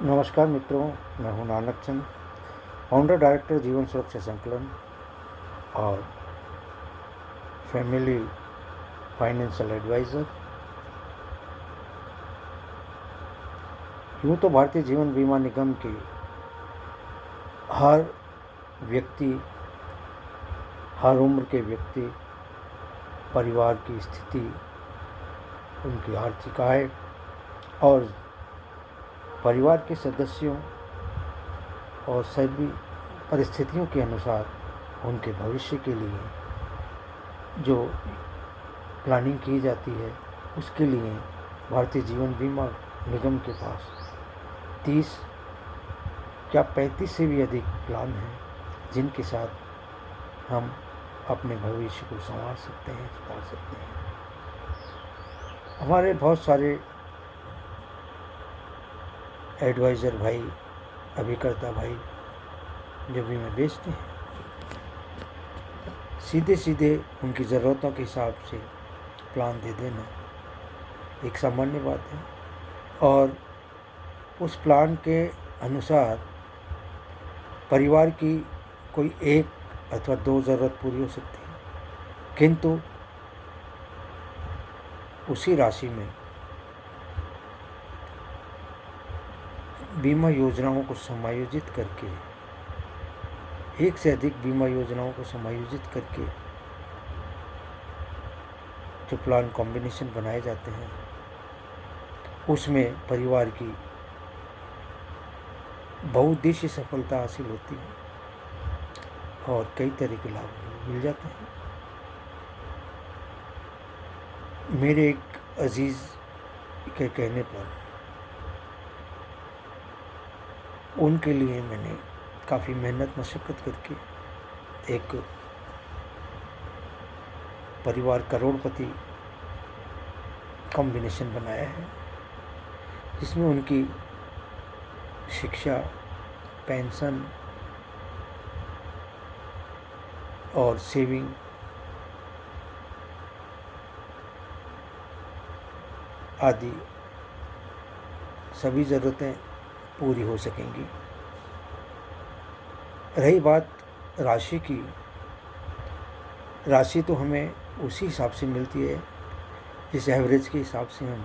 नमस्कार मित्रों, मैं हूं नानक चंद, फाउंडर डायरेक्टर जीवन सुरक्षा संकलन और फैमिली फाइनेंशियल एडवाइज़र। यूँ तो भारतीय जीवन बीमा निगम की हर व्यक्ति, हर उम्र के व्यक्ति, परिवार की स्थिति, उनकी आर्थिक आय और परिवार के सदस्यों और सभी परिस्थितियों के अनुसार उनके भविष्य के लिए जो प्लानिंग की जाती है, उसके लिए भारतीय जीवन बीमा निगम के पास 30 या 35 से भी अधिक प्लान हैं, जिनके साथ हम अपने भविष्य को संवार सकते हैं, सुधार सकते हैं। हमारे बहुत सारे एडवाइज़र भाई, अभिकर्ता भाई जो बीमा बेचते हैं, सीधे सीधे उनकी ज़रूरतों के हिसाब से प्लान दे देना एक सामान्य बात है, और उस प्लान के अनुसार परिवार की कोई एक अथवा 2 ज़रूरत पूरी हो सकती है, किंतु उसी राशि में बीमा योजनाओं को समायोजित करके, एक से अधिक बीमा योजनाओं को समायोजित करके जो प्लान कॉम्बिनेशन बनाए जाते हैं, उसमें परिवार की बहुउद्देशीय सफलता हासिल होती है और कई तरह के लाभ मिल जाते हैं। मेरे एक अजीज़ के कहने पर उनके लिए मैंने काफ़ी मेहनत मशक्क़त करके एक परिवार करोड़पति कॉम्बिनेशन बनाया है, जिसमें उनकी शिक्षा, पेंशन और सेविंग आदि सभी ज़रूरतें पूरी हो सकेंगी। रही बात राशि की, राशि तो हमें उसी हिसाब से मिलती है जिस एवरेज के हिसाब से हम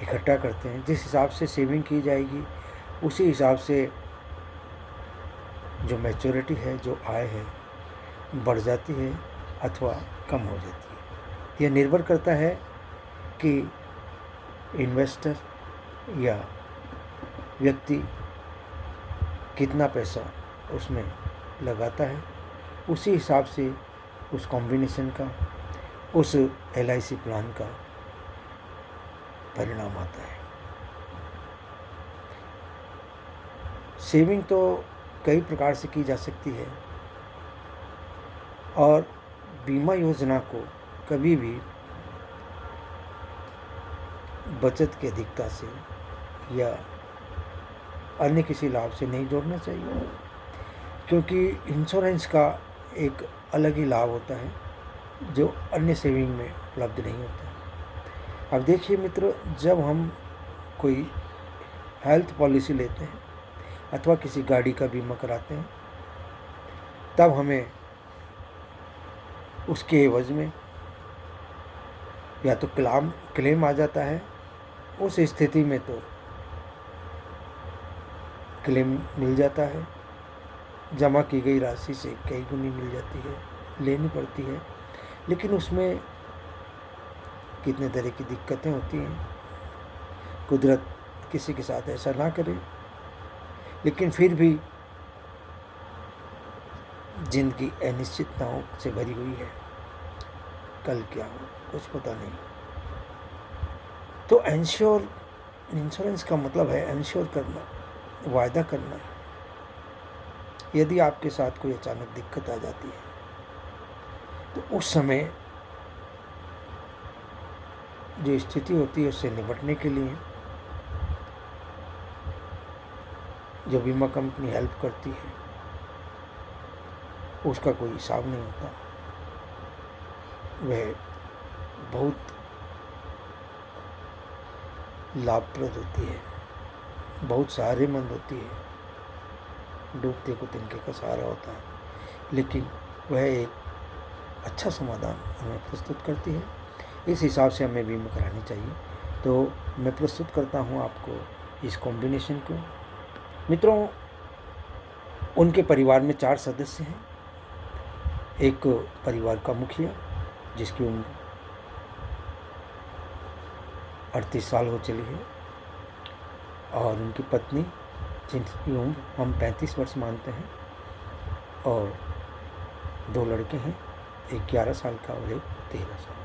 इकट्ठा करते हैं। जिस हिसाब से सेविंग की जाएगी, उसी हिसाब से जो मैच्योरिटी है, जो आय है, बढ़ जाती है अथवा कम हो जाती है। यह निर्भर करता है कि इन्वेस्टर या व्यक्ति कितना पैसा उसमें लगाता है, उसी हिसाब से उस कॉम्बिनेशन का, उस LIC प्लान का परिणाम आता है। सेविंग तो कई प्रकार से की जा सकती है, और बीमा योजना को कभी भी बचत की अधिकता से या अन्य किसी लाभ से नहीं जोड़ना चाहिए, क्योंकि इंश्योरेंस का एक अलग ही लाभ होता है जो अन्य सेविंग में उपलब्ध नहीं होता है। अब देखिए मित्रों, जब हम कोई हेल्थ पॉलिसी लेते हैं अथवा किसी गाड़ी का बीमा कराते हैं, तब हमें उसके एवज में या तो क्लेम आ जाता है। उस स्थिति में तो क्लेम मिल जाता है, जमा की गई राशि से कई गुनी मिल जाती है, लेनी पड़ती है, लेकिन उसमें कितने तरह की दिक्कतें होती हैं। कुदरत किसी के साथ ऐसा ना करे, लेकिन फिर भी जिंदगी अनिश्चितताओं से भरी हुई है, कल क्या हो कुछ पता नहीं। तो इंश्योरेंस का मतलब है इंश्योर करना, वायदा करना। यदि आपके साथ कोई अचानक दिक्कत आ जाती है, तो उस समय जो स्थिति होती है, उससे निपटने के लिए जो बीमा कंपनी हेल्प करती है, उसका कोई हिसाब नहीं होता। वह बहुत लाभप्रद होती है। बहुत सहारेमंद होती है, डूबते को तिनके का सहारा होता है, लेकिन वह एक अच्छा समाधान हमें प्रस्तुत करती है। इस हिसाब से हमें बीमा करानी चाहिए। तो मैं प्रस्तुत करता हूँ आपको इस कॉम्बिनेशन को। मित्रों, उनके परिवार में 4 सदस्य हैं। एक परिवार का मुखिया जिसकी उम्र 38 साल हो चली है, और उनकी पत्नी जिनकी उम्र हम 35 वर्ष मानते हैं, और 2 लड़के हैं, एक 11 साल का और एक 13 साल का।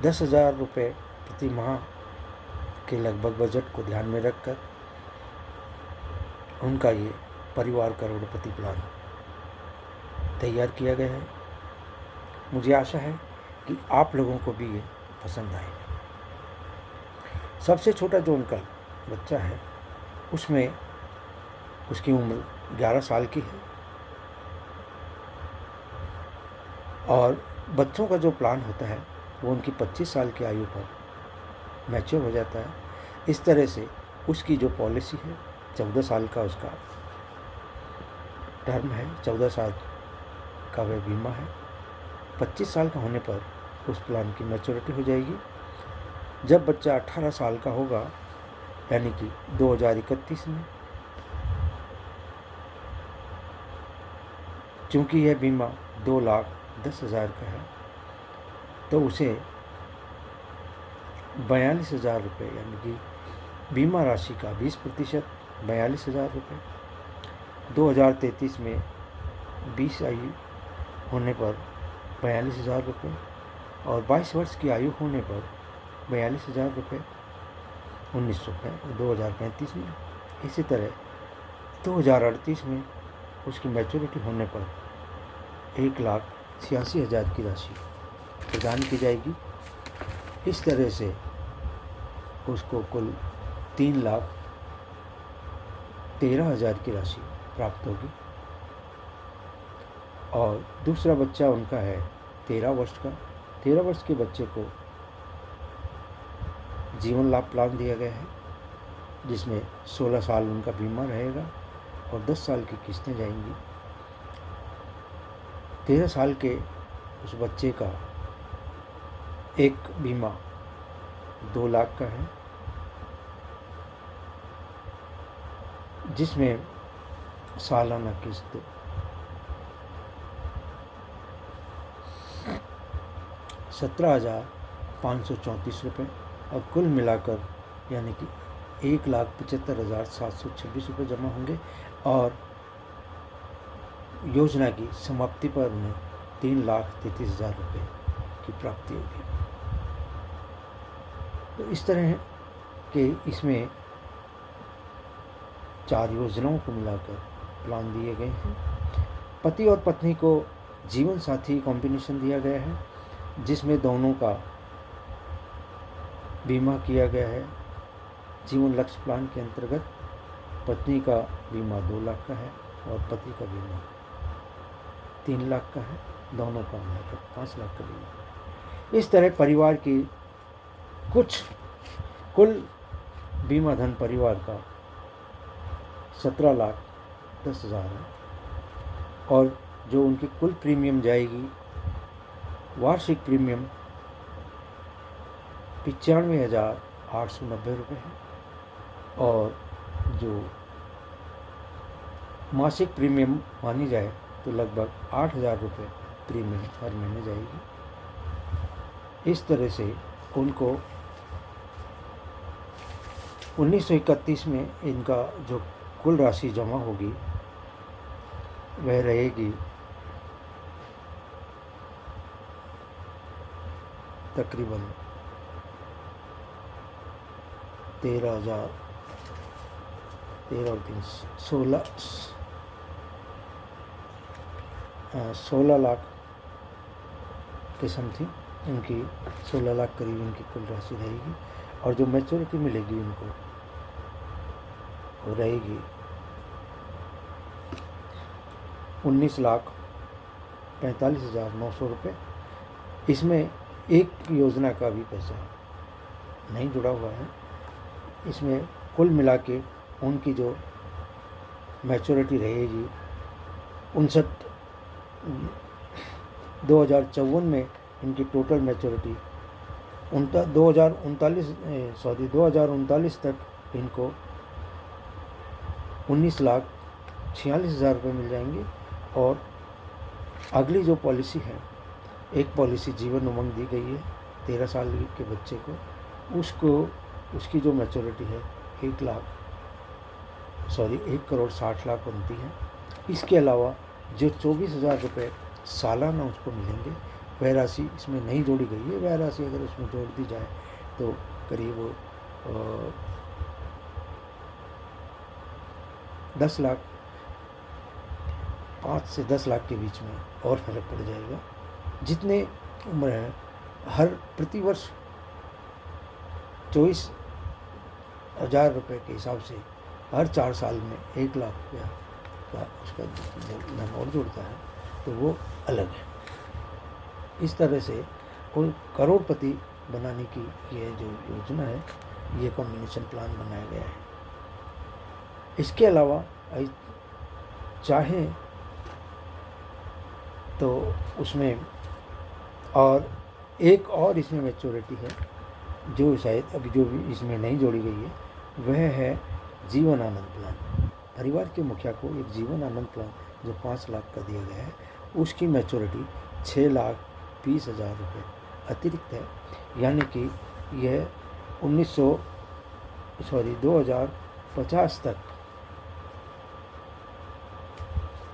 10,000 रुपये प्रति माह के लगभग बजट को ध्यान में रखकर उनका ये परिवार करोड़पति प्लान तैयार किया गया है। मुझे आशा है कि आप लोगों को भी ये पसंद आएगा। सबसे छोटा जो उनका बच्चा है, उसमें उसकी उम्र 11 साल की है, और बच्चों का जो प्लान होता है वो उनकी 25 साल की आयु पर मैच्योर हो जाता है। इस तरह से उसकी जो पॉलिसी है, 14 साल का उसका टर्म है, 14 साल का वह बीमा है। 25 साल का होने पर उस प्लान की मैच्योरिटी हो जाएगी। जब बच्चा 18 साल का होगा, यानी कि 2031 में, चूँकि यह बीमा 2,10,000 का है, तो उसे 42,000 रुपये, यानी कि बीमा राशि का 20%, 42,000 रुपये, 2033 में 20 आयु होने पर 42,000 रुपये, और 22 वर्ष की आयु होने पर 42,000 रुपये 2035 में। इसी तरह 2038 में उसकी मैच्योरिटी होने पर 1,86,000 की राशि प्रदान की जाएगी। इस तरह से उसको कुल 3,13,000 की राशि प्राप्त होगी। और दूसरा बच्चा उनका है 13 वर्ष का। 13 वर्ष के बच्चे को जीवन लाभ प्लान दिया गया है, जिसमें 16 साल उनका बीमा रहेगा और 10 साल की किस्तें जाएंगी। 13 साल के उस बच्चे का एक बीमा 2 लाख का है, जिसमें सालाना किस्त 17,534 रुपये, और कुल मिलाकर यानी कि 1,75,726 रुपये जमा होंगे। और योजना की समाप्ति पर उन्हें 3,33,000 रुपये की प्राप्ति होगी। तो इस तरह के इसमें 4 योजनाओं को मिलाकर प्लान दिए गए हैं। पति और पत्नी को जीवन साथी कॉम्बिनेशन दिया गया है, जिसमें दोनों का बीमा किया गया है। जीवन लक्ष्य प्लान के अंतर्गत पत्नी का बीमा 2 लाख का है और पति का बीमा 3 लाख का है, दोनों का मिलाकर 5 लाख का बीमा। इस तरह परिवार की कुल बीमा धन परिवार का 17,10,000 है, और जो उनकी कुल प्रीमियम जाएगी, वार्षिक प्रीमियम 95,890 रुपये है, और जो मासिक प्रीमियम मानी जाए तो लगभग 8,000 रुपये प्रीमियम हर महीने जाएगी। इस तरह से उनको 1931 में इनका जो कुल राशि जमा होगी वह रहेगी तकरीबन 16 लाख के समथिंग इनकी 16 लाख करीब इनकी कुल राशि रहेगी। और जो मैच्योरिटी मिलेगी इनको वो रहेगी 19,45,900 रुपये। इसमें एक योजना का भी पैसा नहीं जुड़ा हुआ है। इसमें कुल मिला के उनकी जो मैच्योरिटी रहेगी 2054 में इनकी टोटल मैच्योरिटी 2039 तक इनको 19,46,000 रुपये मिल जाएंगे। और अगली जो पॉलिसी है, एक पॉलिसी जीवन उमंग दी गई है 13 साल के बच्चे को, उसकी जो मैच्योरिटी है 1,60,00,000 बनती है। इसके अलावा जो 24,000 रुपये सालाना उसको मिलेंगे, वह राशि इसमें नहीं जोड़ी गई है। वह राशि अगर उसमें जोड़ दी जाए तो करीब 10 लाख, 5 से 10 लाख के बीच में और फर्क पड़ जाएगा। जितने उम्र है, हर प्रतिवर्ष 24,000 रुपये के हिसाब से हर 4 साल में 1 लाख रुपया का उसका धन और जुड़ता है, तो वो अलग है। इस तरह से कोई करोड़पति बनाने की ये जो योजना है, ये कॉम्बिनेशन प्लान बनाया गया है। इसके अलावा चाहे तो उसमें और एक और इसमें मैच्योरिटी है जो शायद अभी जो भी इसमें नहीं जोड़ी गई है, वह है जीवन आनंद प्लान। परिवार के मुखिया को एक जीवन आनंद प्लान जो 5 लाख का दिया गया है, उसकी मैच्योरिटी 6,20,000 रुपये अतिरिक्त है। यानी कि यह 2050 तक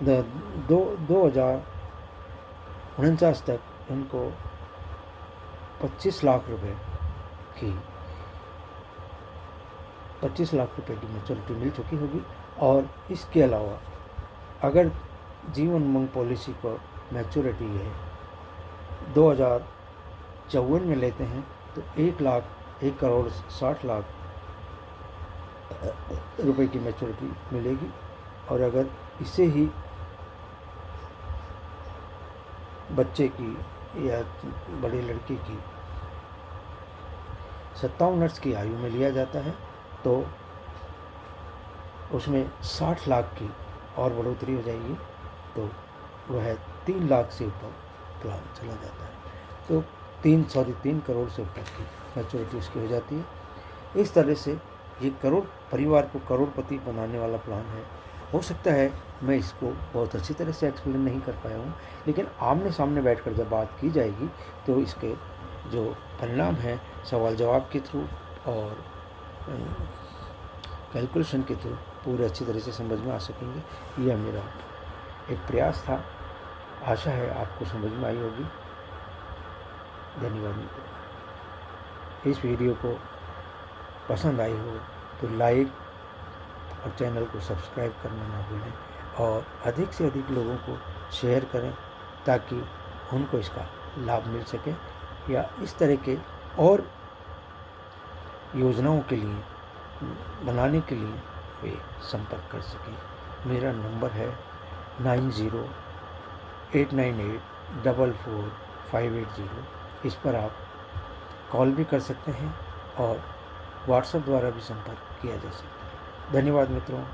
2049 तक इनको 25 लाख रुपए की मैच्योरिटी मिल चुकी होगी। और इसके अलावा अगर जीवन उमंग पॉलिसी को मैच्योरिटी है 2054 में लेते हैं तो 1,60,00,000 रुपए की मैच्योरिटी मिलेगी। और अगर इसे ही बच्चे की या बड़े लड़के की 57 वर्ष की आयु में लिया जाता है तो उसमें 60 लाख की और बढ़ोतरी हो जाएगी, तो वह 3 लाख से ऊपर प्लान चला जाता है। तो 3 करोड़ से ऊपर की मैच्योरिटी उसकी हो जाती है। इस तरह से ये परिवार को करोड़पति बनाने वाला प्लान है। हो सकता है मैं इसको बहुत अच्छी तरह से एक्सप्लेन नहीं कर पाया हूँ, लेकिन आमने सामने बैठकर जब बात की जाएगी तो इसके जो परिणाम हैं सवाल जवाब के थ्रू और कैलकुलेशन के थ्रू पूरे अच्छी तरह से समझ में आ सकेंगे। यह मेरा एक प्रयास था। आशा है आपको समझ में आई होगी। धन्यवाद मित्रों। इस वीडियो को पसंद आई हो तो लाइक और चैनल को सब्सक्राइब करना ना भूलें और अधिक से अधिक लोगों को शेयर करें ताकि उनको इसका लाभ मिल सके या इस तरह के और योजनाओं के लिए बनाने के लिए वे संपर्क कर सकें। मेरा नंबर है 9089844580। इस पर आप कॉल भी कर सकते हैं और व्हाट्सएप द्वारा भी संपर्क किया जा सकता है। धन्यवाद मित्रों।